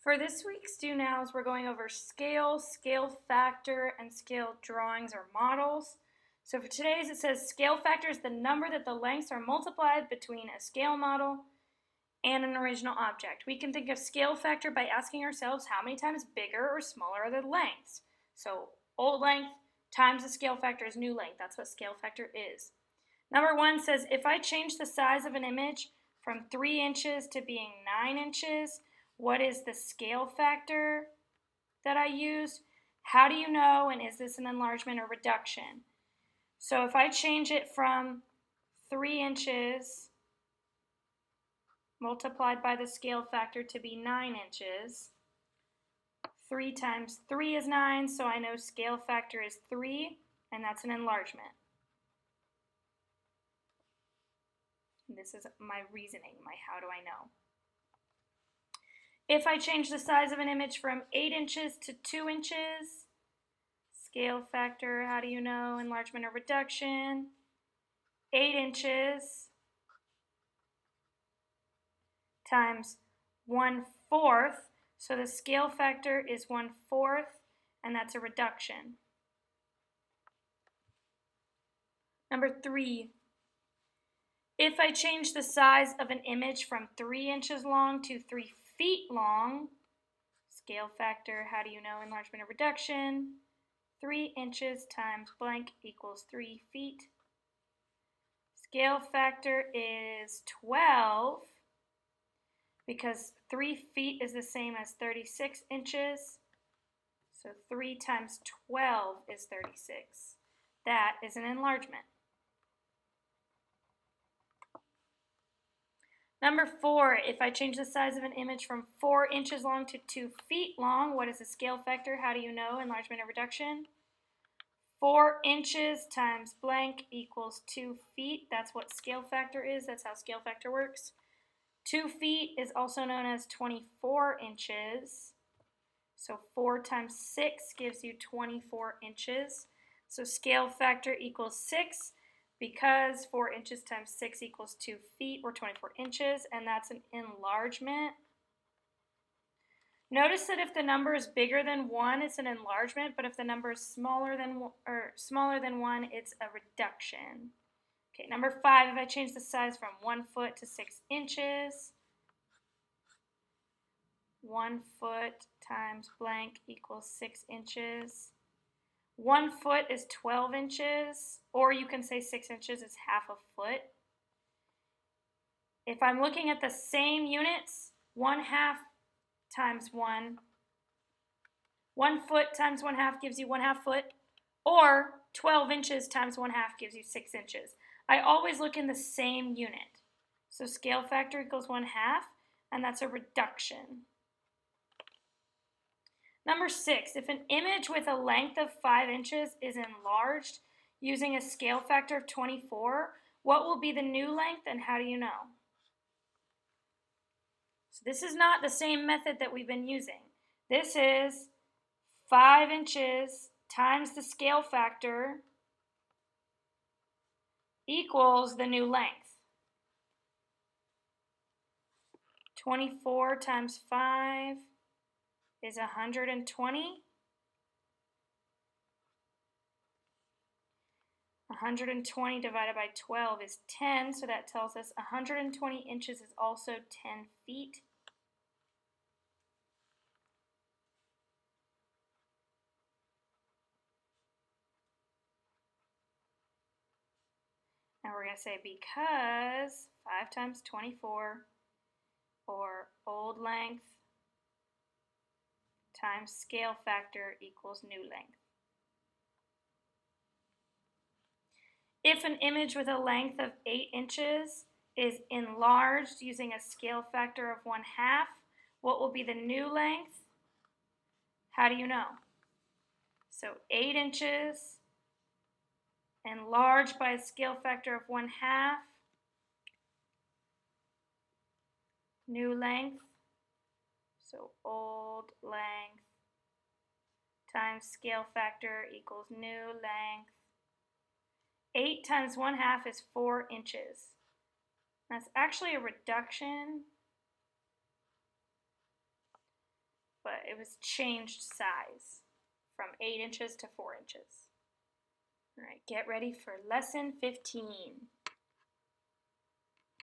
For this week's Do Nows, we're going over scale, scale factor, and scale drawings or models. So for today's, it says scale factor is the number that the lengths are multiplied between a scale model and an original object. We can think of scale factor by asking ourselves how many times bigger or smaller are the lengths. So old length times the scale factor is new length. That's what scale factor is. Number 1 says if I change the size of an image from 3 inches to being 9 inches, what is the scale factor that I used? How do you know, and is this an enlargement or reduction? So if I change it from 3 inches multiplied by the scale factor to be 9 inches, 3 times 3 is 9, so I know scale factor is 3, and that's an enlargement. This is my reasoning, my how do I know. If I change the size of an image from 8 inches to 2 inches, scale factor, how do you know, enlargement or reduction? 8 inches times 1/4, so the scale factor is 1/4, and that's a reduction. Number 3, if I change the size of an image from 3 inches long to 3 feet long, scale factor, how do you know, enlargement or reduction? 3 inches times blank equals 3 feet. Scale factor is 12 because 3 feet is the same as 36 inches. So 3 times 12 is 36. That is an enlargement. Number 4, if I change the size of an image from 4 inches long to 2 feet long, what is the scale factor? How do you know, enlargement or reduction? 4 inches times blank equals 2 feet. That's what scale factor is. That's how scale factor works. 2 feet is also known as 24 inches. So 4 times 6 gives you 24 inches. So scale factor equals 6 because 4 inches times 6 equals 2 feet, or 24 inches, and that's an enlargement. Notice that if the number is bigger than 1, it's an enlargement, but if the number is smaller than 1, it's a reduction. Okay, number 5, if I change the size from 1 foot to 6 inches, 1 foot times blank equals 6 inches. 1 foot is 12 inches, or you can say 6 inches is half a foot. If I'm looking at the same units, 1/2 times 1 foot times 1/2 gives you 1/2 foot, or 12 inches times 1/2 gives you 6 inches. I always look in the same unit. So scale factor equals 1/2, and that's a reduction. Number 6, if an image with a length of 5 inches is enlarged using a scale factor of 24, what will be the new length, and how do you know? So this is not the same method that we've been using. This is 5 inches times the scale factor equals the new length. 24 times 5 is 120. 120 divided by 12 is 10, so that tells us 120 inches is also 10 feet. And we're going to say because 5 times 24, or old length times scale factor equals new length. If an image with a length of 8 inches is enlarged using a scale factor of 1/2, what will be the new length? How do you know? So 8 inches enlarged by a scale factor of 1/2, new length, so old length times scale factor equals new length. 8 times 1/2 is 4 inches. That's actually a reduction it was changed size from 8 inches to 4 inches. All right, get ready for lesson 15.